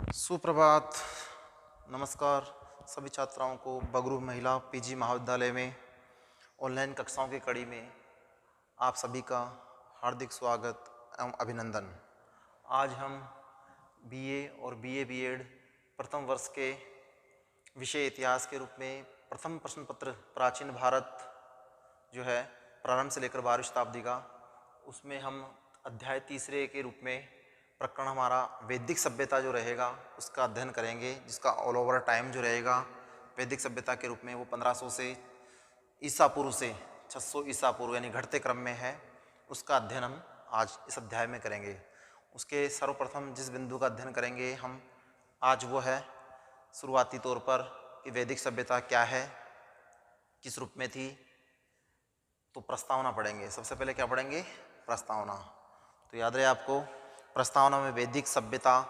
सुप्रभात। नमस्कार सभी छात्राओं को बगरू महिला पीजी महाविद्यालय में ऑनलाइन कक्षाओं की कड़ी में आप सभी का हार्दिक स्वागत एवं अभिनंदन। आज हम बीए और बीए बीएड प्रथम वर्ष के विषय इतिहास के रूप में प्रथम प्रश्न पत्र प्राचीन भारत जो है प्रारंभ से लेकर 12वीं शताब्दी का, उसमें हम अध्याय तीसरे के रूप में प्रकरण हमारा वैदिक सभ्यता जो रहेगा उसका अध्ययन करेंगे, जिसका ऑल ओवर टाइम जो रहेगा वैदिक सभ्यता के रूप में वो 1500 से ईसा पूर्व से 600 ईसा पूर्व यानी घटते क्रम में है। उसका अध्ययन हम आज इस अध्याय में करेंगे। उसके सर्वप्रथम जिस बिंदु का अध्ययन करेंगे हम आज वो है शुरुआती तौर पर कि वैदिक सभ्यता क्या है, किस रूप में थी। तो प्रस्तावना पढ़ेंगे। सबसे पहले क्या पढ़ेंगे? प्रस्तावना। तो याद रहे आपको, प्रस्तावना में वैदिक सभ्यता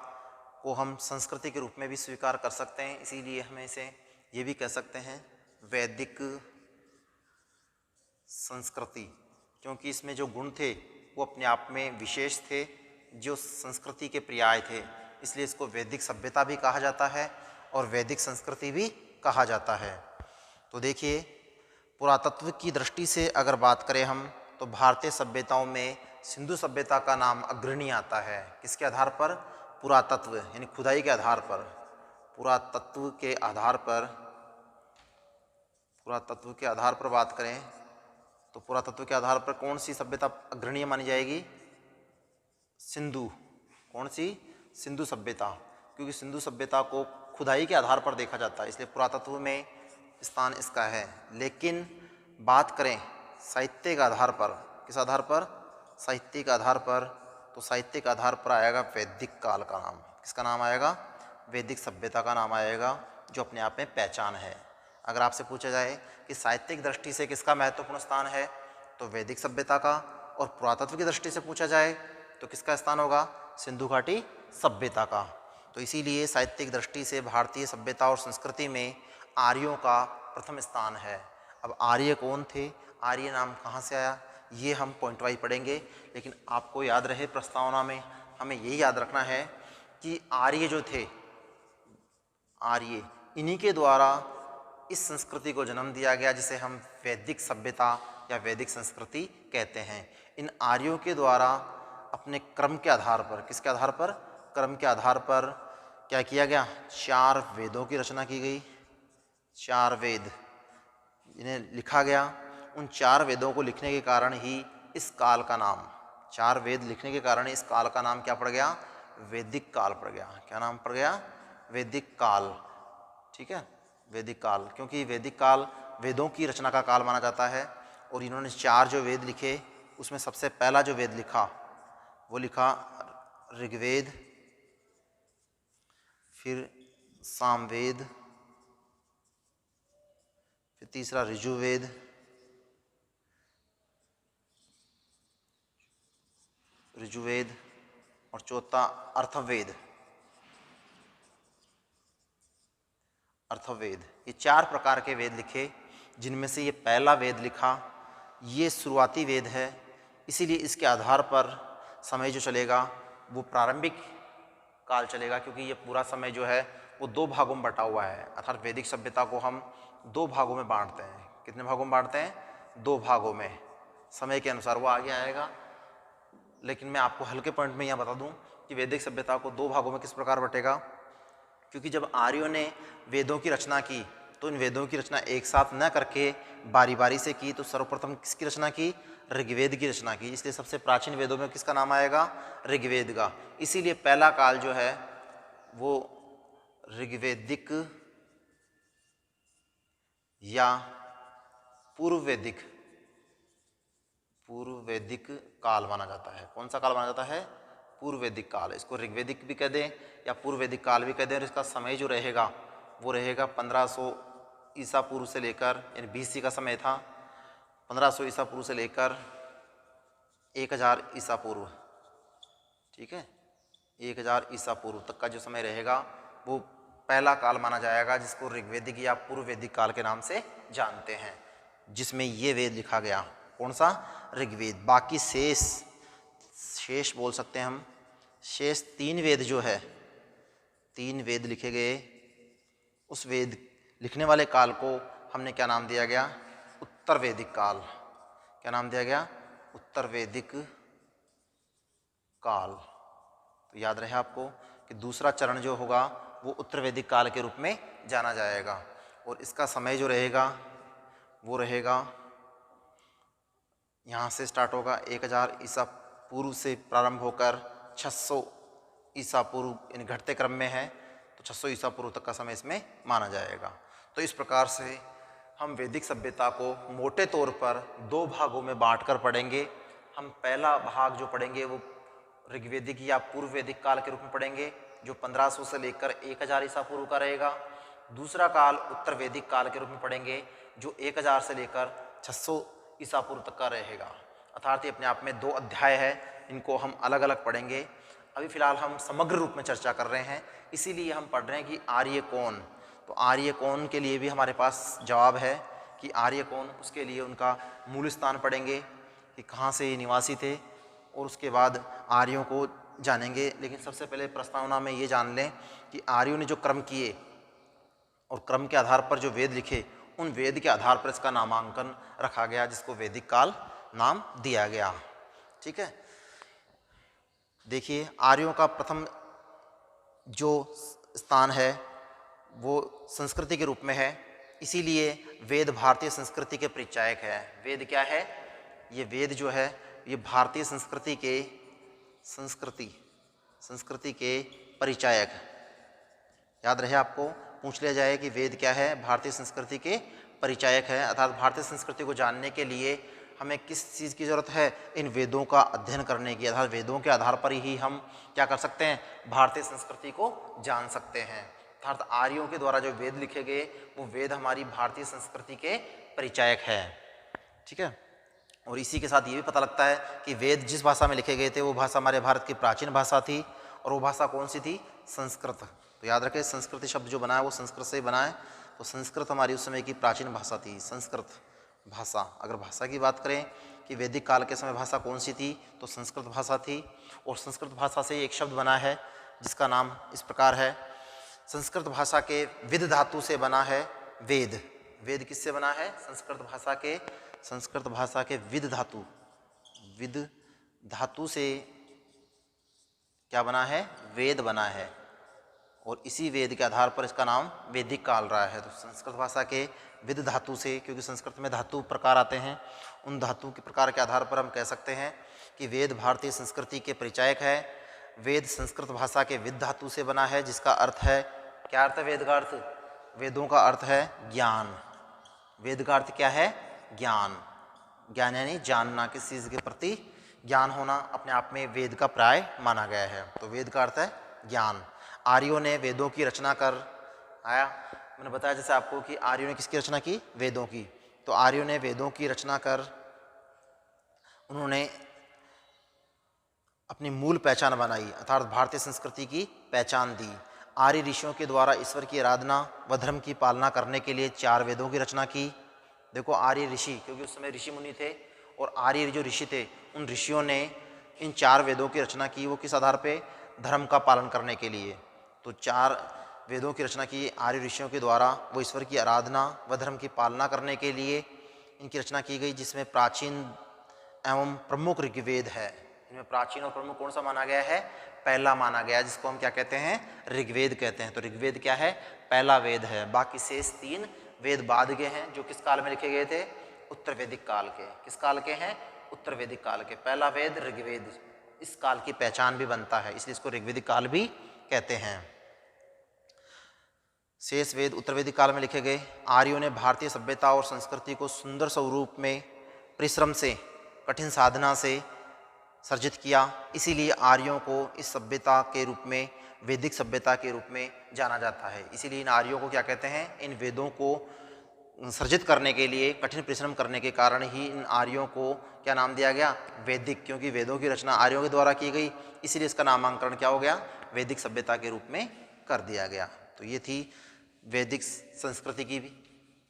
को हम संस्कृति के रूप में भी स्वीकार कर सकते हैं, इसीलिए हमें इसे ये भी कह सकते हैं वैदिक संस्कृति, क्योंकि इसमें जो गुण थे वो अपने आप में विशेष थे, जो संस्कृति के पर्याय थे, इसलिए इसको वैदिक सभ्यता भी कहा जाता है और वैदिक संस्कृति भी कहा जाता है। तो देखिए, पुरातत्व की दृष्टि से अगर बात करें हम तो भारतीय सभ्यताओं में सिंधु सभ्यता का नाम अग्रणी आता है। किसके आधार पर? पुरातत्व यानी खुदाई के आधार पर। पुरातत्व के आधार पर बात करें तो पुरातत्व के आधार पर कौन सी सभ्यता अग्रणी मानी जाएगी? सिंधु। कौन सी? सिंधु सभ्यता, क्योंकि सिंधु सभ्यता को खुदाई के आधार पर देखा जाता है, इसलिए पुरातत्व में स्थान इसका है। लेकिन बात करें साहित्य के आधार पर, किस आधार पर? साहित्य के आधार पर, तो साहित्य के आधार पर आएगा वैदिक काल का नाम। किसका नाम आएगा? वैदिक सभ्यता का नाम आएगा, जो अपने आप में पहचान है। अगर आपसे पूछा जाए कि साहित्यिक दृष्टि से किसका महत्वपूर्ण स्थान है, तो वैदिक सभ्यता का, और पुरातत्व की दृष्टि से पूछा जाए तो किसका स्थान होगा? सिंधु घाटी सभ्यता का। तो इसीलिए साहित्यिक दृष्टि से भारतीय सभ्यता और संस्कृति में आर्यों का प्रथम स्थान है। अब आर्य कौन थे, आर्य नाम कहाँ से आया, ये हम पॉइंट वाइज पढ़ेंगे। लेकिन आपको याद रहे, प्रस्तावना में हमें यही याद रखना है कि आर्य जो थे, आर्य, इन्हीं के द्वारा इस संस्कृति को जन्म दिया गया, जिसे हम वैदिक सभ्यता या वैदिक संस्कृति कहते हैं। इन आर्यों के द्वारा अपने क्रम के आधार पर, किसके आधार पर? क्रम के आधार पर क्या किया गया? 4 वेदों की रचना की गई। 4 वेद इन्हें लिखा गया। उन 4 वेदों को लिखने के कारण ही इस काल का नाम, 4 वेद लिखने के कारण इस काल का नाम क्या पड़ गया? वैदिक काल पड़ गया। क्या नाम पड़ गया? वैदिक काल। ठीक है, वैदिक काल, क्योंकि वैदिक काल वेदों की रचना का काल माना जाता है। और इन्होंने 4 जो वेद लिखे, उसमें सबसे पहला जो वेद लिखा वो लिखा ऋग्वेद, फिर सामवेद, फिर तीसरा ऋजुवेद, और चौथा अर्थवेद। ये 4 प्रकार के वेद लिखे, जिनमें से ये पहला वेद लिखा, ये शुरुआती वेद है। इसीलिए इसके आधार पर समय जो चलेगा वो प्रारंभिक काल चलेगा, क्योंकि ये पूरा समय जो है वो 2 भागों में बटा हुआ है। अर्थात वैदिक सभ्यता को हम 2 भागों में बांटते हैं। कितने भागों में बांटते हैं? 2 भागों में। समय के अनुसार वो आगे आएगा, लेकिन मैं आपको हल्के पॉइंट में यह बता दूं कि वैदिक सभ्यता को 2 भागों में किस प्रकार बटेगा। क्योंकि जब आर्यों ने वेदों की रचना की, तो इन वेदों की रचना एक साथ न करके बारी बारी से की। तो सर्वप्रथम किसकी रचना की? ऋग्वेद की रचना की। इसलिए सबसे प्राचीन वेदों में किसका नाम आएगा? ऋग्वेद का। इसीलिए पहला काल जो है वो ऋग्वेदिक या पूर्व वैदिक काल माना जाता है। कौन सा काल माना जाता है? पूर्व वैदिक काल। इसको ऋग्वेदिक भी कह दें या पूर्व वैदिक काल भी कह दें। और इसका समय जो रहेगा वो रहेगा 1500 ईसा पूर्व से लेकर, यानी BC का समय था, 1500 ईसा पूर्व से लेकर 1000 ईसा पूर्व। ठीक है, 1000 ईसा पूर्व तक का जो समय रहेगा वो पहला काल माना जाएगा, जिसको ऋग्वेदिक या पूर्व वैदिक काल के नाम से जानते हैं, जिसमें ये वेद लिखा गया। कौन सा? ऋग्वेद। बाकी शेष बोल सकते हैं हम, शेष 3 वेद जो है 3 वेद लिखे गए, उस वेद लिखने वाले काल को हमने क्या नाम दिया गया? उत्तर वैदिक काल। क्या नाम दिया गया? उत्तर वैदिक काल। तो याद रहे आपको कि दूसरा चरण जो होगा वो उत्तर वैदिक काल के रूप में जाना जाएगा, और इसका समय जो रहेगा वो रहेगा, यहाँ से स्टार्ट होगा 1000 ईसा पूर्व से प्रारंभ होकर 600 ईसा पूर्व, यानी घटते क्रम में है तो 600 ईसा पूर्व तक का समय इसमें माना जाएगा। तो इस प्रकार से हम वैदिक सभ्यता को मोटे तौर पर 2 भागों में बांटकर पढ़ेंगे। हम पहला भाग जो पढ़ेंगे वो ऋग्वेदिक या पूर्व वैदिक काल के रूप में पढ़ेंगे, जो 1500 से लेकर 1000 ईसा पूर्व का रहेगा। दूसरा काल उत्तर वैदिक काल के रूप में पढ़ेंगे, जो 1000 से लेकर 600 ईसा पूर्व तक का रहेगा। अर्थात ये अपने आप में 2 अध्याय है, इनको हम अलग अलग पढ़ेंगे। अभी फिलहाल हम समग्र रूप में चर्चा कर रहे हैं, इसीलिए हम पढ़ रहे हैं कि आर्य कौन। तो आर्य कौन के लिए भी हमारे पास जवाब है कि आर्य कौन, उसके लिए उनका मूल स्थान पढ़ेंगे कि कहाँ से ये निवासी थे, और उसके बाद आर्यों को जानेंगे। लेकिन सबसे पहले प्रस्तावना में ये जान लें कि आर्यों ने जो कर्म किए और क्रम के आधार पर जो वेद लिखे, उन वेद के आधार पर इसका नामांकन रखा गया, जिसको वैदिक काल नाम दिया गया। ठीक है, देखिए आर्यों का प्रथम जो स्थान है वो संस्कृति के रूप में है, इसीलिए वेद भारतीय संस्कृति के परिचायक है। वेद क्या है? ये वेद जो है ये भारतीय संस्कृति के परिचायक। याद रहे आपको, पूछ लिया जाए कि वेद क्या है, भारतीय संस्कृति के परिचायक है। अर्थात भारतीय संस्कृति को जानने के लिए हमें किस चीज़ की ज़रूरत है? इन वेदों का अध्ययन करने की। अर्थात वेदों के आधार पर ही हम क्या कर सकते हैं? भारतीय संस्कृति को जान सकते हैं। अर्थात आर्यों के द्वारा जो वेद लिखे गए वो वेद हमारी भारतीय संस्कृति के परिचायक है। ठीक है, और इसी के साथ ये भी पता लगता है कि वेद जिस भाषा में लिखे गए थे वो भाषा हमारे भारत की प्राचीन भाषा थी, और वो भाषा कौन सी थी? संस्कृत। तो याद रखें, संस्कृत शब्द जो बना है वो संस्कृत से ही बना है, तो संस्कृत हमारी उस समय की प्राचीन भाषा थी, संस्कृत भाषा। अगर भाषा की बात करें कि वैदिक काल के समय भाषा कौन सी थी, तो संस्कृत भाषा थी। और संस्कृत भाषा से एक शब्द बना है जिसका नाम इस प्रकार है, संस्कृत भाषा के विद धातु से बना है वेद। वेद किससे बना है? संस्कृत भाषा के विद धातु से क्या बना है? वेद बना है, और इसी वेद के आधार पर इसका नाम वैदिक काल रहा है। तो संस्कृत भाषा के विद धातु से, क्योंकि संस्कृत में धातु प्रकार आते हैं, उन धातु के प्रकार के आधार पर हम कह सकते हैं कि वेद भारतीय संस्कृति के परिचायक है। वेद संस्कृत भाषा के विद धातु से बना है, जिसका अर्थ है, क्या अर्थ है वेद का अर्थ? वेदों का अर्थ है ज्ञान। वेद का अर्थ क्या है? ज्ञान। ज्ञान यानी जानना, किस चीज़ के प्रति ज्ञान होना, अपने आप में वेद का प्राय माना गया है। तो वेद का अर्थ है ज्ञान। आर्यों ने वेदों की रचना कर आया, मैंने बताया जैसे आपको कि आर्यों ने किसकी रचना की? वेदों की। तो आर्यों ने वेदों की रचना कर उन्होंने अपनी मूल पहचान बनाई, अर्थात भारतीय संस्कृति की पहचान दी। आर्य ऋषियों के द्वारा ईश्वर की आराधना व धर्म की पालना करने के लिए 4 वेदों की रचना की। देखो आर्य ऋषि, क्योंकि उस समय ऋषि मुनि थे, और आर्य जो ऋषि थे उन ऋषियों ने इन 4 वेदों की रचना की। वो किस आधार पे? धर्म का पालन करने के लिए। तो 4 वेदों की रचना की आर्य ऋषियों के द्वारा, वो ईश्वर की आराधना व धर्म की पालना करने के लिए इनकी रचना की गई, जिसमें प्राचीन एवं प्रमुख ऋग्वेद है। इनमें प्राचीन और प्रमुख कौन सा माना गया है? पहला माना गया, जिसको हम क्या कहते हैं? ऋग्वेद कहते हैं। तो ऋग्वेद क्या है? पहला वेद है। बाकी शेष 3 वेद बाद के हैं, जो किस काल में लिखे गए थे? उत्तर वैदिक काल के। किस काल के हैं? उत्तर वैदिक काल के। पहला वेद ऋग्वेद, इस काल की पहचान भी बनता है, इसलिए इसको ऋग्वेदिक काल भी कहते हैं। शेष वेद उत्तर वैदिक काल में लिखे गए। आर्यों ने भारतीय सभ्यता और संस्कृति को सुंदर स्वरूप में परिश्रम से, कठिन साधना से सर्जित किया, इसीलिए आर्यों को इस सभ्यता के रूप में, वैदिक सभ्यता के रूप में जाना जाता है। इसीलिए इन आर्यों को क्या कहते हैं? इन वेदों को सर्जित करने के लिए कठिन परिश्रम करने के कारण ही इन आर्यों को क्या नाम दिया गया? वैदिक। क्योंकि वेदों की रचना आर्यों के द्वारा की गई, इसीलिए इसका नामांकरण क्या हो गया? वैदिक सभ्यता के रूप में कर दिया गया। तो ये थी वैदिक संस्कृति की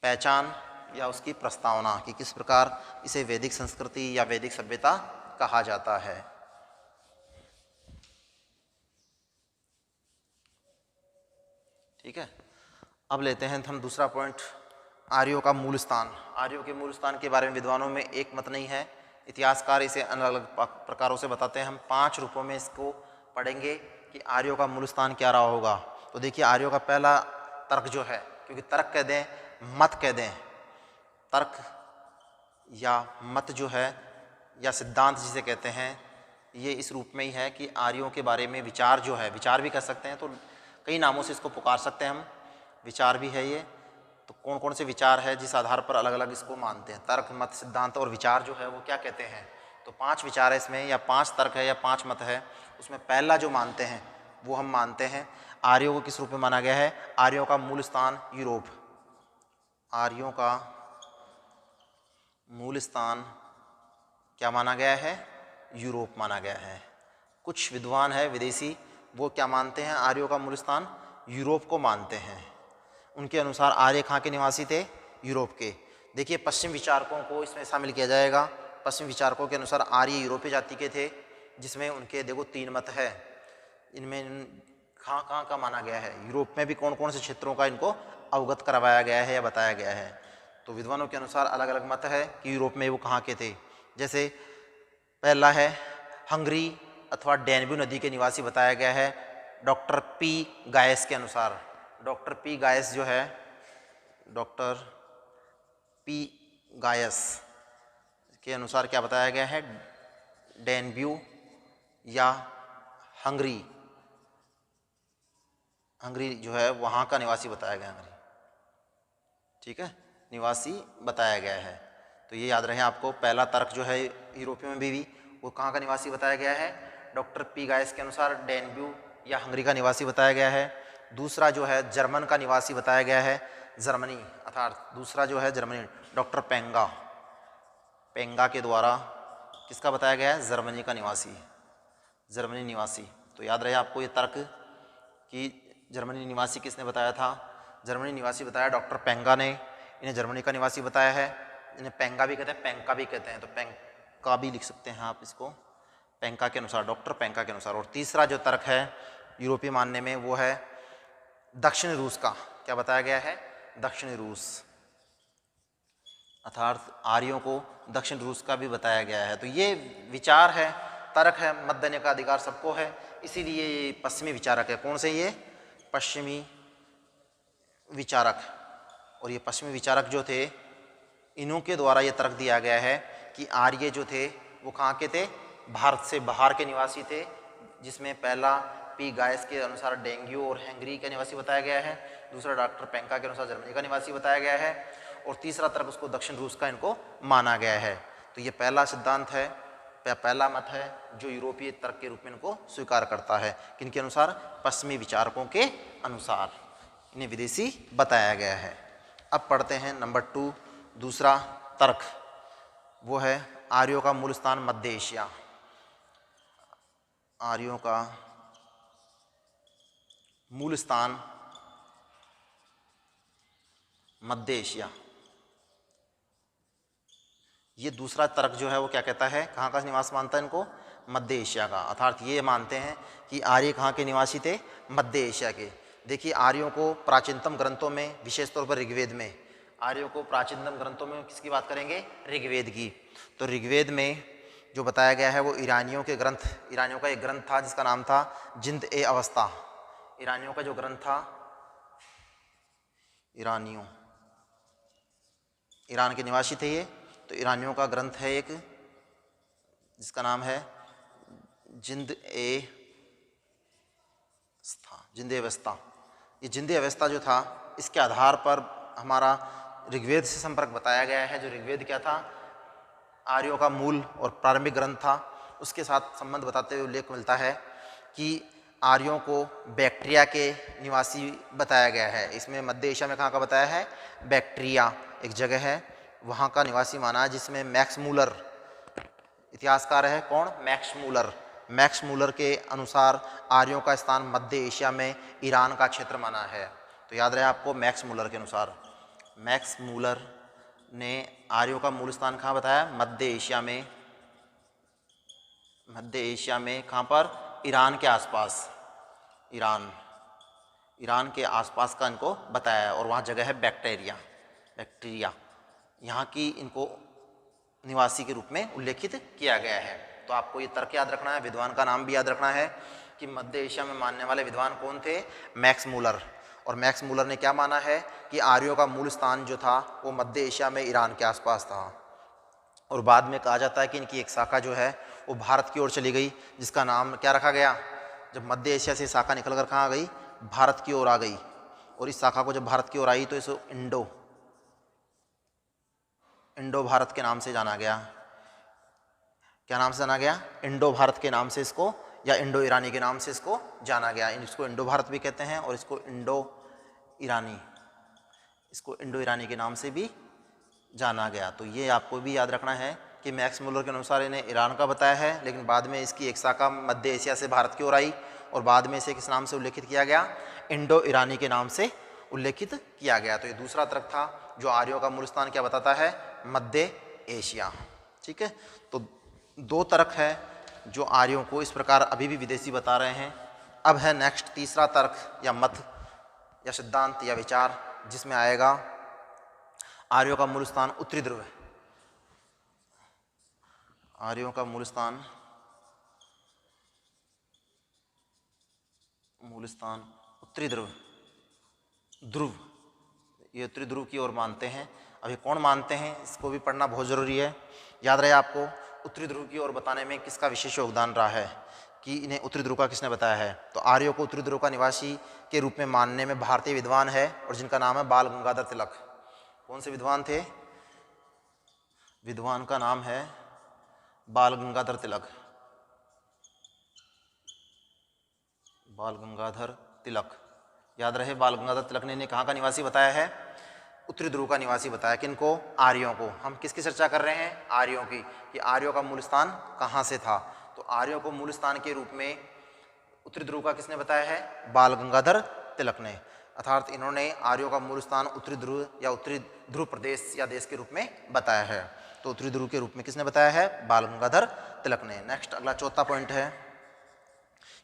पहचान या उसकी प्रस्तावना कि किस प्रकार इसे वैदिक संस्कृति या वैदिक सभ्यता कहा जाता है। ठीक है। अब लेते हैं हम दूसरा पॉइंट, आर्यों का मूल स्थान। आर्यों के मूल स्थान के बारे में विद्वानों में एक मत नहीं है, इतिहासकार इसे अलग अलग प्रकारों से बताते हैं। हम 5 रूपों में इसको पढ़ेंगे कि आर्यों का मूल स्थान क्या रहा होगा। तो देखिए, आर्यों का पहला तर्क जो है, क्योंकि तर्क कह दें, मत कह दें, तर्क या मत जो है या सिद्धांत जिसे कहते हैं, ये इस रूप में ही है कि आर्यों के बारे में विचार जो है, विचार भी कर सकते हैं, तो कई नामों से इसको पुकार सकते हैं हम, विचार भी है ये। तो कौन कौन से विचार है जिस आधार पर अलग अलग इसको मानते हैं, तर्क, मत, सिद्धांत और विचार जो है वो क्या कहते हैं। तो 5 विचार है इसमें, या 5 तर्क है या 5 मत है। उसमें पहला जो मानते हैं वो हम मानते हैं आर्यों को किस रूप में माना गया है, आर्यों का मूल स्थान यूरोप। आर्यों का मूल स्थान क्या माना गया है, यूरोप माना गया है। कुछ विद्वान है विदेशी, वो क्या मानते हैं, आर्यों का मूल स्थान यूरोप को मानते हैं। उनके अनुसार आर्य कहाँ के निवासी थे, यूरोप के। देखिए, पश्चिम विचारकों को इसमें शामिल किया जाएगा। पश्चिम विचारकों के अनुसार आर्य यूरोपीय जाति के थे, जिसमें उनके देखो 3 मत है। इनमें कहाँ कहाँ का माना गया है, यूरोप में भी कौन कौन से क्षेत्रों का इनको अवगत करवाया गया है या बताया गया है। तो विद्वानों के अनुसार अलग अलग मत है कि यूरोप में वो कहाँ के थे। जैसे पहला है हंगरी अथवा डैन्यूब नदी के निवासी बताया गया है डॉक्टर पी गायस के अनुसार। डॉक्टर पी गायस जो है, डॉक्टर पी गायस के अनुसार क्या बताया गया है, डैन्यूब या हंगरी जो है वहाँ का निवासी बताया गया, हंगरी, ठीक है, निवासी बताया गया है। तो ये याद रहे आपको। पहला तर्क जो है यूरोपियों में भी वो कहाँ का निवासी बताया गया है, डॉक्टर पी गायस के अनुसार डैन्यूब या हंगरी का निवासी बताया गया है। दूसरा जो है जर्मन का निवासी बताया गया है, जर्मनी, अर्थात दूसरा जो है जर्मनी, डॉक्टर पेंगा के द्वारा किसका बताया गया है, जर्मनी का निवासी, जर्मनी निवासी। तो याद रहे आपको ये तर्क कि जर्मनी निवासी किसने बताया था, जर्मनी निवासी बताया डॉक्टर पेंगा ने। इन्हें जर्मनी का निवासी बताया है। इन्हें पेंगा भी कहते हैं, पेंका भी कहते हैं, तो पेंका भी लिख सकते हैं आप इसको, पेंका के अनुसार, डॉक्टर पेंका के अनुसार। और तीसरा जो तर्क है यूरोपीय मानने में वो है दक्षिण रूस का। क्या बताया गया है, दक्षिण रूस, अर्थात आर्यों को दक्षिण रूस का भी बताया गया है। तो ये विचार है, तर्क है, मत देने का अधिकार सबको है, इसीलिए ये पश्चिमी विचारक है। कौन से, ये पश्चिमी विचारक। और ये पश्चिमी विचारक जो थे, इन्हों के द्वारा ये तर्क दिया गया है कि आर्य जो थे वो कहाँ के थे, भारत से बाहर के निवासी थे, जिसमें पहला पी गायस के अनुसार डेंगू और हंगरी का निवासी बताया गया है, दूसरा डॉक्टर पेंका के अनुसार जर्मनी का निवासी बताया गया है, और तीसरा तर्क उसको दक्षिण रूस का इनको माना गया है। तो ये पहला सिद्धांत है, पहला मत है जो यूरोपीय तर्क के रूप में इनको स्वीकार करता है। किनके अनुसार, पश्चिमी विचारकों के अनुसार, इन्हें विदेशी बताया गया है। अब पढ़ते हैं नंबर 2, दूसरा तर्क, वो है आर्यों का मूल स्थान मध्य एशिया। आर्यों का मूल स्थान मध्य एशिया। ये दूसरा तर्क जो है वो क्या कहता है, कहाँ का निवास मानता है इनको, मध्य एशिया का। अर्थात ये मानते हैं कि आर्य कहाँ के निवासी थे, मध्य एशिया के। देखिए, आर्यों को प्राचीनतम ग्रंथों में, विशेष तौर पर ऋग्वेद में, आर्यों को प्राचीनतम ग्रंथों में किसकी बात करेंगे, ऋग्वेद की। तो ऋग्वेद में जो बताया गया है वो ईरानियों के ग्रंथ, ईरानियों का एक ग्रंथ था जिसका नाम था जिंद ए अवस्था। ईरानियों का जो ग्रंथ था, ईरानियों, ईरान के निवासी थे ये, तो ईरानियों का ग्रंथ है एक जिसका नाम है जिंद ए अवस्था। ये जिंद ए अवस्था जो था, इसके आधार पर हमारा ऋग्वेद से संपर्क बताया गया है। जो ऋग्वेद क्या था, आर्यों का मूल और प्रारंभिक ग्रंथ था, उसके साथ संबंध बताते हुए उल्लेख मिलता है कि आर्यों को बैक्ट्रिया के निवासी बताया गया है। इसमें मध्य एशिया में कहाँ का बताया है, बैक्ट्रिया एक जगह है, वहाँ का निवासी माना है, जिसमें मैक्स मूलर इतिहासकार है। कौन, मैक्स मूलर। मैक्स मूलर के अनुसार आर्यों का स्थान मध्य एशिया में ईरान का क्षेत्र माना है। तो याद रहे आपको, मैक्स मूलर के अनुसार, मैक्स मूलर ने आर्यों का मूल स्थान कहाँ बताया, मध्य एशिया में। मध्य एशिया में कहाँ पर, ईरान के आसपास, ईरान ईरान के आसपास का इनको बताया है और वहाँ जगह है बैक्ट्रिया यहाँ की इनको निवासी के रूप में उल्लेखित किया गया है। तो आपको ये तर्क याद रखना है, विद्वान का नाम भी याद रखना है कि मध्य एशिया में मानने वाले विद्वान कौन थे, मैक्स मूलर। और मैक्स मूलर ने क्या माना है कि आर्यों का मूल स्थान जो था वो मध्य एशिया में ईरान के आसपास था। और बाद में कहा जाता है कि इनकी एक शाखा जो है वो भारत की ओर चली गई, जिसका नाम क्या रखा गया, जब मध्य एशिया से शाखा निकल कर कहाँ आ गई, भारत की ओर आ गई। और इस शाखा को जब भारत की ओर आई तो इसको इंडो भारत के नाम से जाना गया। क्या नाम से जाना गया, इंडो भारत के नाम से इसको, या इंडो ईरानी के नाम से इसको जाना गया। इसको इंडो भारत भी कहते हैं और इसको इंडो ईरानी के नाम से भी जाना गया। तो ये आपको भी याद रखना है कि मैक्स मूलर के अनुसार इन्हें ईरान का बताया है, लेकिन बाद में इसकी एक शाखा मध्य एशिया से भारत की ओर आई और बाद में इसे किस नाम से उल्लेखित किया गया, इंडो ईरानी के नाम से उल्लेखित किया गया। तो ये दूसरा तर्क था जो आर्यों का मूल स्थान क्या बताता है, मध्य एशिया। ठीक है, तो दो तर्क है जो आर्यों को इस प्रकार अभी भी विदेशी बता रहे हैं। अब है नेक्स्ट तीसरा तर्क या मत या सिद्धांत या विचार, जिसमें आएगा आर्यों का मूल स्थान उत्तरी ध्रुव। आर्यों का मूल स्थान उत्तरी ध्रुव, ये उत्तरी ध्रुव की ओर मानते हैं। अभी कौन मानते हैं इसको भी पढ़ना बहुत ज़रूरी है। याद रहे आपको उत्तरी ध्रुव की ओर बताने में किसका विशेष योगदान रहा है कि इन्हें उत्तरी ध्रुव का किसने बताया है। तो आर्यों को उत्तरी ध्रुव का निवासी के रूप में मानने में भारतीय विद्वान है और जिनका नाम है बाल गंगाधर तिलक। कौन से विद्वान थे, विद्वान का नाम है बाल गंगाधर तिलक। बाल गंगाधर तिलक, याद रहे बाल गंगाधर तिलक ने इन्हें कहाँ का निवासी बताया है, उत्तरी ध्रुव का निवासी बताया। किनको, आर्यों को। हम किसकी चर्चा कर रहे हैं, आर्यों की, कि आर्यों का मूल स्थान कहाँ से था। तो आर्यों को मूल स्थान के रूप में उत्तरी ध्रुव का किसने बताया है, बाल गंगाधर तिलक ने। अर्थात इन्होंने आर्यों का मूल स्थान उत्तरी ध्रुव या उत्तरी ध्रुव प्रदेश या देश के रूप में बताया है। तो उत्तरी ध्रुव के रूप में किसने बताया है, बाल गंगाधर तिलक ने। नेक्स्ट अगला चौथा पॉइंट है,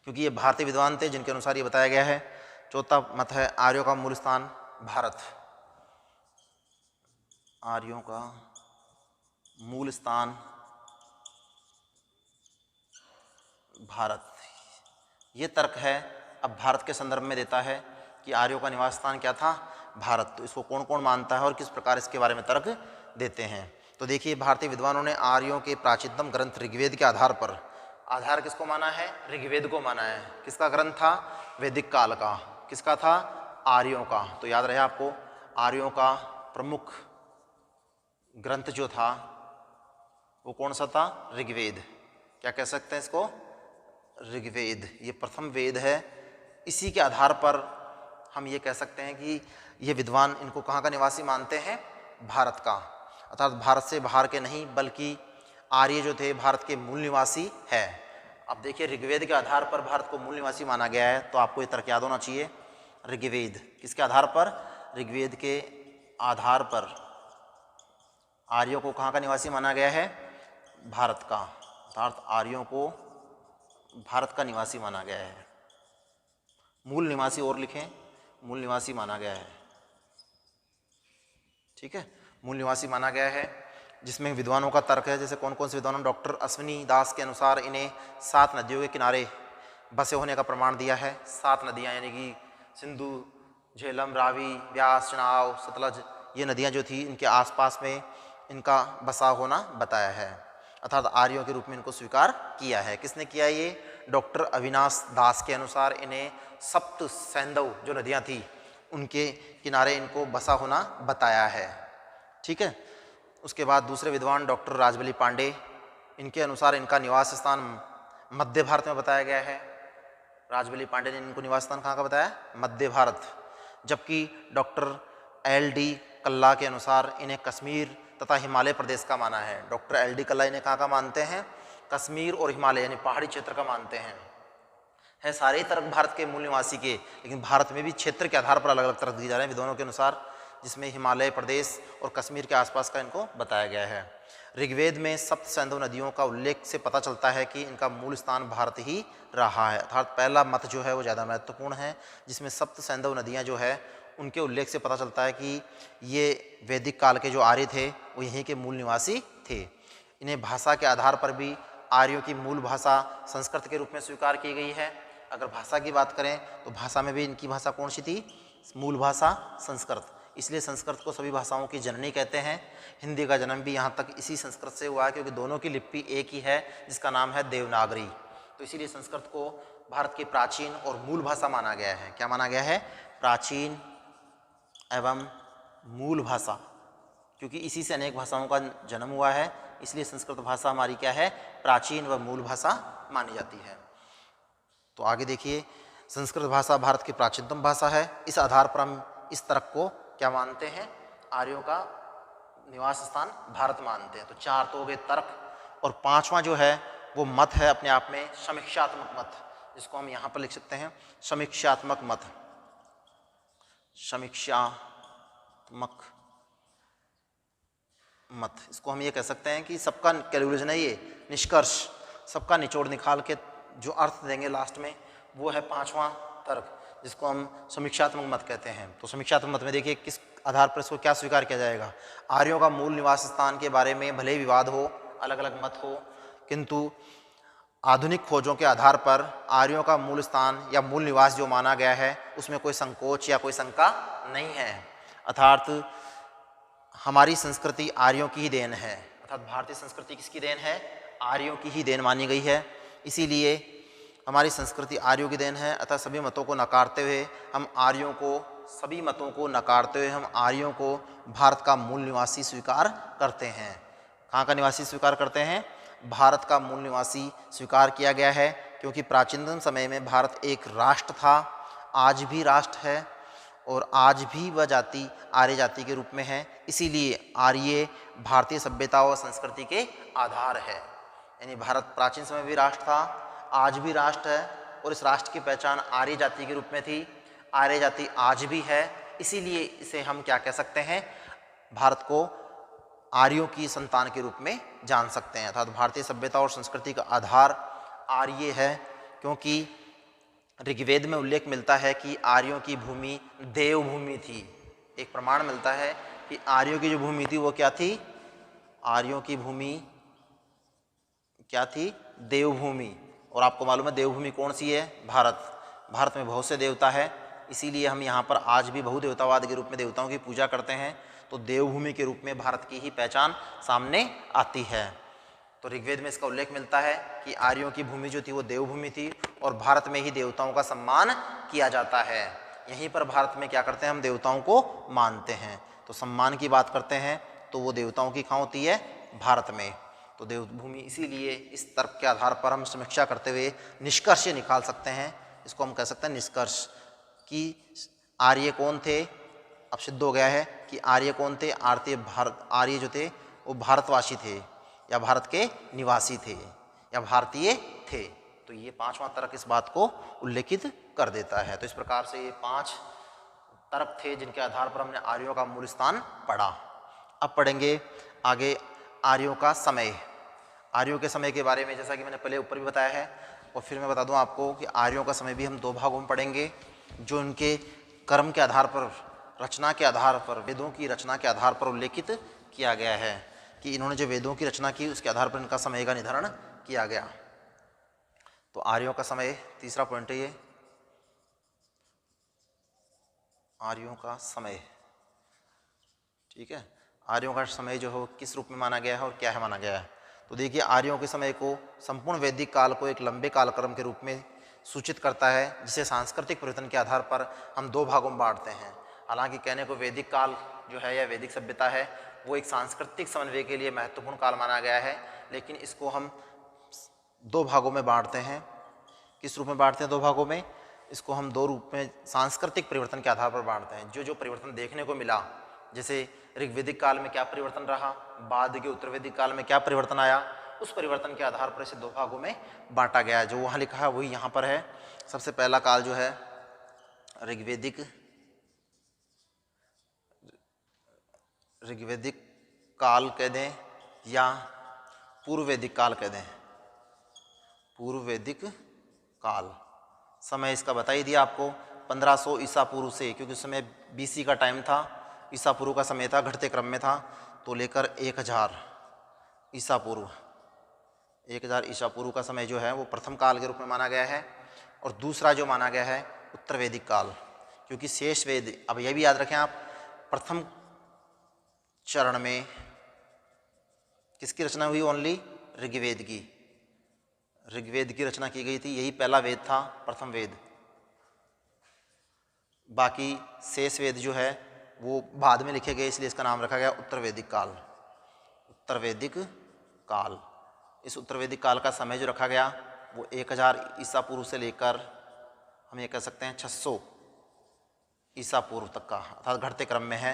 क्योंकि ये भारतीय विद्वान थे जिनके अनुसार ये बताया गया है। चौथा मत है आर्यों का मूल स्थान भारत। आर्यों का मूल स्थान भारत, ये तर्क है। अब भारत के संदर्भ में देता है कि आर्यों का निवास स्थान क्या था, भारत। तो इसको कौन कौन मानता है और किस प्रकार इसके बारे में तर्क देते हैं। तो देखिए भारतीय विद्वानों ने आर्यों के प्राचीनतम ग्रंथ ऋग्वेद के आधार पर, आधार किसको माना है, ऋग्वेद को माना है। किसका ग्रंथ था, वैदिक काल का। किसका था, आर्यों का। तो याद रहे आपको आर्यों का प्रमुख ग्रंथ जो था वो कौन सा था, ऋग्वेद। क्या कह सकते हैं इसको, ऋग्वेद। ये प्रथम वेद है। इसी के आधार पर हम ये कह सकते हैं कि ये विद्वान इनको कहाँ का निवासी मानते हैं, भारत का। अर्थात भारत से बाहर के नहीं, बल्कि आर्य जो थे भारत के मूल निवासी है। अब देखिए ऋग्वेद के आधार पर भारत को मूल निवासी माना गया है, तो आपको ये तर्क याद होना चाहिए। ऋग्वेद किसके आधार पर, ऋग्वेद के आधार पर आर्यों को कहाँ का निवासी माना गया है, भारत का। अर्थात आर्यों को भारत का निवासी माना गया है। मूल निवासी और लिखें, मूल निवासी माना गया है। ठीक है, मूल निवासी माना गया है, जिसमें विद्वानों का तर्क है। जैसे कौन कौन से विद्वानों, डॉक्टर अश्विनी दास के अनुसार इन्हें 7 नदियों के किनारे बसे होने का प्रमाण दिया है। 7 नदियाँ यानी कि सिंधु, झेलम, रावी, व्यास, चनाव, सतलज, ये नदियाँ जो थी इनके आसपास में इनका बसा होना बताया है। अर्थात आर्यों के रूप में इनको स्वीकार किया है। किसने किया ये, डॉक्टर अविनाश दास के अनुसार इन्हें सप्त सैंधव जो नदियाँ थी उनके किनारे इनको बसा होना बताया है। ठीक है, उसके बाद दूसरे विद्वान डॉक्टर राजबली पांडे, इनके अनुसार इनका निवास स्थान मध्य भारत में बताया गया है। राजबली पांडे ने इनको निवास स्थान कहाँ का बताया, मध्य भारत। जबकि डॉक्टर LD कल्ला के अनुसार इन्हें कश्मीर तथा हिमालय प्रदेश का माना है। डॉक्टर LD कल्ला इन्हें कहाँ का मानते हैं, कश्मीर और हिमालय यानी पहाड़ी क्षेत्र का मानते हैं। है सारे तर्क भारत के मूल निवासी के, लेकिन भारत में भी क्षेत्र के आधार पर अलग अलग तर्क दिए जा रहे हैं विद्वानों के अनुसार, जिसमें हिमालय प्रदेश और कश्मीर के आसपास का इनको बताया गया है। ऋग्वेद में सप्त सैंधव नदियों का उल्लेख से पता चलता है कि इनका मूल स्थान भारत ही रहा है। अर्थात पहला मत जो है वो ज़्यादा महत्वपूर्ण है, जिसमें सप्त सैंधव नदियाँ जो है उनके उल्लेख से पता चलता है कि ये वैदिक काल के जो आर्य थे वो यहीं के मूल निवासी थे। इन्हें भाषा के आधार पर भी आर्यों की मूल भाषा संस्कृत के रूप में स्वीकार की गई है। अगर भाषा की बात करें तो भाषा में भी इनकी भाषा कौन सी थी? मूल भाषा संस्कृत, इसलिए संस्कृत को सभी भाषाओं की जननी कहते हैं। हिंदी का जन्म भी यहाँ तक इसी संस्कृत से हुआ है, क्योंकि दोनों की लिपि एक ही है जिसका नाम है देवनागरी। तो इसीलिए संस्कृत को भारत की प्राचीन और मूल भाषा माना गया है। क्या माना गया है? प्राचीन एवं मूल भाषा, क्योंकि इसी से अनेक भाषाओं का जन्म हुआ है, इसलिए संस्कृत भाषा हमारी क्या है? प्राचीन व मूल भाषा मानी जाती है। तो आगे देखिए, संस्कृत भाषा भारत की प्राचीनतम भाषा है। इस आधार पर हम इस तर्क को क्या मानते हैं? आर्यों का निवास स्थान भारत मानते हैं। तो 4 तो हो गए तर्क, और 5वां जो है वो मत है अपने आप में समीक्षात्मक मत, जिसको हम यहाँ पर लिख सकते हैं समीक्षात्मक मत। समीक्षात्मक मत, इसको हम ये कह सकते हैं कि सबका कैलकुलेशन है, ये निष्कर्ष, सबका निचोड़ निकाल के जो अर्थ देंगे लास्ट में, वो है 5वां तर्क, जिसको हम समीक्षात्मक मत कहते हैं। तो समीक्षात्मक मत में देखिए किस आधार पर इसको क्या स्वीकार किया जाएगा? आर्यों का मूल निवास स्थान के बारे में भले ही विवाद हो, अलग अलग मत हो, किंतु आधुनिक खोजों के आधार पर आर्यों का मूल स्थान या मूल निवास जो माना गया है उसमें कोई संकोच या कोई शंका नहीं है। अर्थात हमारी संस्कृति आर्यों की ही देन है, अर्थात भारतीय संस्कृति किसकी देन है? आर्यों की ही देन मानी गई है। इसीलिए हमारी संस्कृति आर्यों की देन है। अतः सभी मतों को नकारते हुए हम आर्यों को, सभी मतों को नकारते हुए हम आर्यों को भारत का मूल निवासी स्वीकार करते हैं। कहाँ का निवासी स्वीकार करते हैं? भारत का मूल निवासी स्वीकार किया गया है, क्योंकि प्राचीनतम समय में भारत एक राष्ट्र था, आज भी राष्ट्र है, और आज भी वह जाति आर्य जाति के रूप में है। इसीलिए आर्य भारतीय सभ्यता और संस्कृति के आधार है। यानी भारत प्राचीन समय भी राष्ट्र था, आज भी राष्ट्र है, और इस राष्ट्र की पहचान आर्य जाति के रूप में थी। आर्य जाति आज भी है, इसीलिए इसे हम क्या कह सकते हैं? भारत को आर्यों की संतान के रूप में जान सकते हैं। अर्थात भारतीय सभ्यता और संस्कृति का आधार आर्य है, क्योंकि ऋग्वेद में उल्लेख मिलता है कि आर्यों की भूमि देवभूमि थी। एक प्रमाण मिलता है कि आर्यों की जो भूमि थी वो क्या थी? आर्यों की भूमि क्या थी? देवभूमि। और आपको मालूम है देवभूमि कौन सी है? भारत। भारत में बहुत से देवता है, इसीलिए हम यहाँ पर आज भी बहुदेवतावाद के रूप में देवताओं की पूजा करते हैं। तो देवभूमि के रूप में भारत की ही पहचान सामने आती है। तो ऋग्वेद में इसका उल्लेख मिलता है कि आर्यों की भूमि जो थी वो देवभूमि थी, और भारत में ही देवताओं का सम्मान किया जाता है। यहीं पर भारत में क्या करते हैं? हम देवताओं को मानते हैं। तो सम्मान की बात करते हैं तो वो देवताओं की कहाँ होती है? भारत में। तो देवभूमि, इसीलिए इस तर्क के आधार पर हम समीक्षा करते हुए निष्कर्ष निकाल सकते हैं, इसको हम कह सकते हैं निष्कर्ष, कि आर्य कौन थे? अब सिद्ध हो गया है कि आर्य कौन थे? आर्य जो थे वो भारतवासी थे, या भारत के निवासी थे, या भारतीय थे। तो ये 5वां तर्क इस बात को उल्लेखित कर देता है। तो इस प्रकार से ये 5 तर्क थे जिनके आधार पर हमने आर्यों का मूल स्थान पढ़ा। अब पढ़ेंगे आगे आर्यों का समय। आर्यों के समय के बारे में जैसा कि मैंने पहले ऊपर भी बताया है, और फिर मैं बता दूं आपको कि आर्यों का समय भी हम 2 भागों में पढ़ेंगे, जो उनके कर्म के आधार पर, रचना के आधार पर, वेदों की रचना के आधार पर उल्लेखित किया गया है कि इन्होंने जो वेदों की रचना की उसके आधार पर इनका समय का निर्धारण किया गया। तो आर्यों का समय, तीसरा पॉइंट है ये, आर्यों का समय। ठीक है, आर्यों का समय जो है किस रूप में माना गया है और क्या है माना गया है? तो देखिए, आर्यों के समय को संपूर्ण वैदिक काल को एक लंबे कालक्रम के रूप में सूचित करता है, जिसे सांस्कृतिक परिवर्तन के आधार पर हम 2 भागों में बांटते हैं। हालांकि कहने को वैदिक काल जो है या वैदिक सभ्यता है वो एक सांस्कृतिक समन्वय के लिए महत्वपूर्ण काल माना गया है, लेकिन इसको हम 2 भागों में बांटते हैं। किस रूप में बांटते हैं 2 भागों में? इसको हम 2 रूप में सांस्कृतिक परिवर्तन के आधार पर बांटते हैं। जो जो परिवर्तन देखने को मिला, जैसे ऋग्वेदिक काल में क्या परिवर्तन रहा, बाद के उत्तर वैदिक काल में क्या परिवर्तन आया, उस परिवर्तन के आधार पर इसे 2 भागों में बांटा गया है। जो वहाँ लिखा है वही यहाँ पर है। सबसे पहला काल जो है ऋग्वेदिक काल कह दें, या पूर्व वैदिक काल कह दें, पूर्व वैदिक काल। समय इसका बता ही दिया आपको, 1500 ईसा पूर्व से, क्योंकि उस समय BC का टाइम था, ईसा पूर्व का समय था, घटते क्रम में था, तो लेकर 1000 ईसा पूर्व, 1000 ईसा पूर्व का समय जो है वो प्रथम काल के रूप में माना गया है। और दूसरा जो माना गया है उत्तर वैदिक काल, क्योंकि शेष वेद, अब यह भी याद रखें आप, प्रथम चरण में किसकी रचना हुई? ओनली ऋग्वेद की, ऋग्वेद की रचना की गई थी, यही पहला वेद था, प्रथम वेद। बाकी शेष वेद जो है वो बाद में लिखे गए, इसलिए इसका नाम रखा गया उत्तर वैदिक काल, उत्तर वैदिक काल। इस उत्तर वैदिक काल का समय जो रखा गया वो 1000 ईसा पूर्व से लेकर हम ये कह सकते हैं 600 ईसा पूर्व तक का, अर्थात घटते क्रम में है,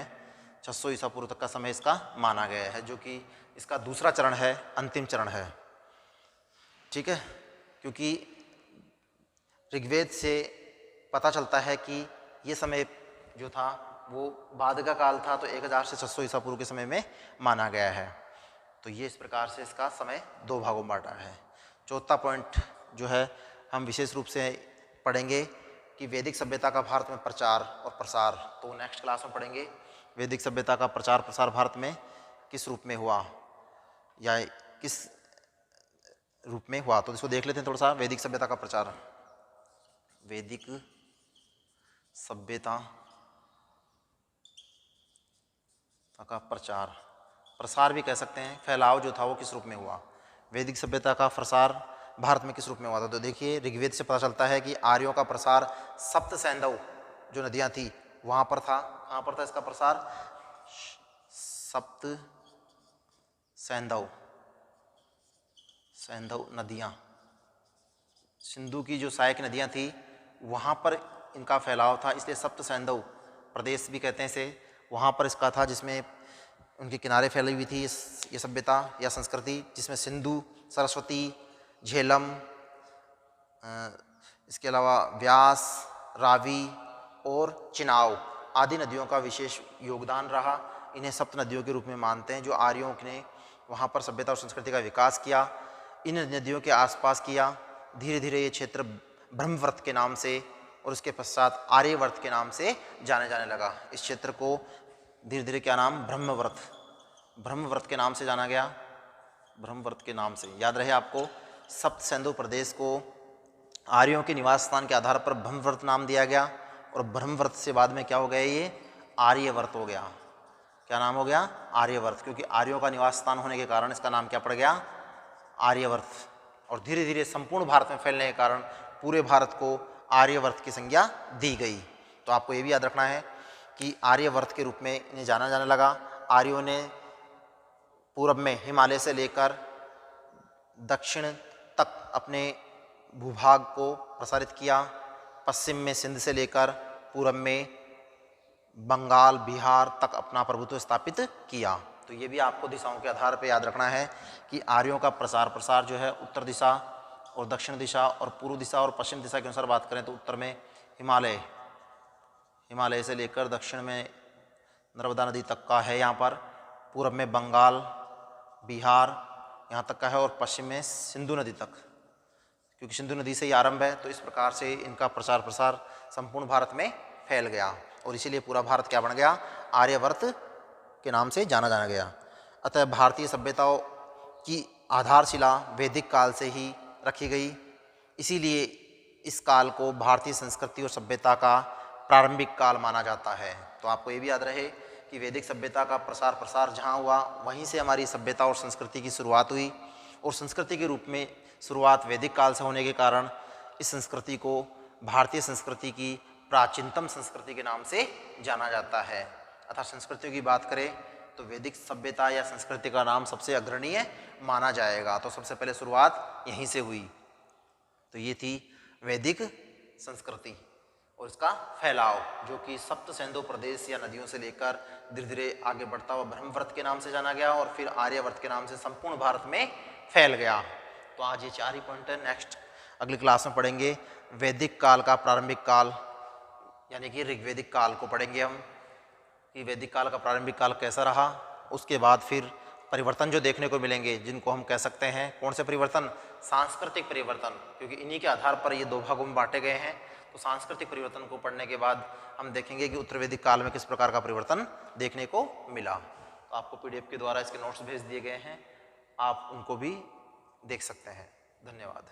600 ईसा पूर्व तक का समय इसका माना गया है, जो कि इसका दूसरा चरण है, अंतिम चरण है। ठीक है, क्योंकि ऋग्वेद से पता चलता है कि ये समय जो था वो बाद का काल था, तो 1000 से 600 ईसा पूर्व के समय में माना गया है। तो ये इस प्रकार से इसका समय 2 भागों में बांटा है। चौथा पॉइंट जो है हम विशेष रूप से पढ़ेंगे कि वैदिक सभ्यता का भारत में प्रचार और प्रसार, तो नेक्स्ट क्लास में पढ़ेंगे वैदिक सभ्यता का प्रचार प्रसार भारत में किस रूप में हुआ या किस रूप में हुआ। तो इसको देख लेते हैं थोड़ा सा, वैदिक सभ्यता का प्रचार, वैदिक सभ्यता का प्रचार प्रसार भी कह सकते हैं, फैलाव जो था वो किस रूप में हुआ, वैदिक सभ्यता का प्रसार भारत में किस रूप में हुआ था। तो देखिए ऋग्वेद से पता चलता है कि आर्यों का प्रसार सप्त सैंधव जो नदियां थी वहां पर था। कहाँ पर था इसका प्रसार? सप्त सैंधव, सैंधव नदियां, सिंधु की जो सहायक नदियां थी वहां पर इनका फैलाव था, इसलिए सप्त सैंधव प्रदेश भी कहते हैं इसे, वहां पर इसका था, जिसमें उनके किनारे फैली हुई थी ये सभ्यता या संस्कृति, जिसमें सिंधु, सरस्वती, झेलम, इसके अलावा व्यास, रावी और चिनाव आदि नदियों का विशेष योगदान रहा। इन्हें सप्त नदियों के रूप में मानते हैं, जो आर्यों ने वहाँ पर सभ्यता और संस्कृति का विकास किया, इन नदियों के आसपास किया। धीरे धीरे ये क्षेत्र ब्रह्मव्रत के नाम से और उसके पश्चात आर्यवर्त के नाम से जाने जाने लगा। इस क्षेत्र को धीरे धीरे क्या नाम? ब्रह्मव्रत, ब्रह्मव्रत के नाम से जाना गया, ब्रह्मव्रत के नाम से। याद रहे आपको, सप्त सिंधु प्रदेश को आर्यों के निवास स्थान के आधार पर ब्रह्मव्रत नाम दिया गया, और ब्रह्मव्रत से बाद में क्या हो गया? ये आर्यवर्त हो गया। क्या नाम हो गया? आर्यवर्त, क्योंकि आर्यों का निवास स्थान होने के कारण इसका नाम क्या पड़ गया? आर्यवर्त। और धीरे धीरे संपूर्ण भारत में फैलने के कारण पूरे भारत को आर्यवर्त की संज्ञा दी गई। तो आपको ये भी याद रखना है कि आर्यवर्त के रूप में इन्हें जाना जाने लगा। आर्यों ने पूर्व में हिमालय से लेकर दक्षिण तक अपने भूभाग को प्रसारित किया, पश्चिम में सिंध से लेकर पूर्व में बंगाल, बिहार तक अपना प्रभुत्व स्थापित किया। तो ये भी आपको दिशाओं के आधार पर याद रखना है कि आर्यों का प्रसार प्रसार जो है उत्तर दिशा और दक्षिण दिशा और पूर्व दिशा और पश्चिम दिशा के अनुसार बात करें तो उत्तर में हिमालय, हिमालय से लेकर दक्षिण में नर्मदा नदी तक का है यहाँ पर, पूर्व में बंगाल, बिहार यहाँ तक का है, और पश्चिम में सिंधु नदी तक, क्योंकि सिंधु नदी से ही आरंभ है। तो इस प्रकार से इनका प्रचार प्रसार संपूर्ण भारत में फैल गया, और इसीलिए पूरा भारत क्या बन गया? आर्यवर्त के नाम से जाना जाना गया। अतः भारतीय सभ्यताओं की आधारशिला वैदिक काल से ही रखी गई, इसीलिए इस काल को भारतीय संस्कृति और सभ्यता का प्रारंभिक काल माना जाता है। तो आपको ये भी याद रहे कि वैदिक सभ्यता का प्रसार प्रसार जहाँ हुआ वहीं से हमारी सभ्यता और संस्कृति की शुरुआत हुई, और संस्कृति के रूप में शुरुआत वैदिक काल से होने के कारण इस संस्कृति को भारतीय संस्कृति की प्राचीनतम संस्कृति के नाम से जाना जाता है। अतः संस्कृतियों की बात करें तो वैदिक सभ्यता या संस्कृति का नाम सबसे अग्रणीय माना जाएगा। तो सबसे पहले शुरुआत यहीं से हुई। तो ये थी वैदिक संस्कृति और इसका फैलाव, जो कि सप्त सिंधु प्रदेश या नदियों से लेकर धीरे धीरे आगे बढ़ता हुआ ब्रह्मव्रत के नाम से जाना गया, और फिर आर्यवर्त के नाम से संपूर्ण भारत में फैल गया। तो आज ये 4 ही पॉइंट है। नेक्स्ट अगली क्लास में पढ़ेंगे वैदिक काल का प्रारंभिक काल, यानी कि ऋग्वैदिक काल को पढ़ेंगे हम, कि वैदिक काल का प्रारंभिक काल कैसा रहा। उसके बाद फिर परिवर्तन जो देखने को मिलेंगे, जिनको हम कह सकते हैं कौन से परिवर्तन, सांस्कृतिक परिवर्तन, क्योंकि इन्हीं के आधार पर ये दो भागों में बांटे गए हैं। तो सांस्कृतिक परिवर्तन को पढ़ने के बाद हम देखेंगे कि उत्तर वैदिक काल में किस प्रकार का परिवर्तन देखने को मिला। तो आपको PDF के द्वारा इसके नोट्स भेज दिए गए हैं, आप उनको भी देख सकते हैं। धन्यवाद।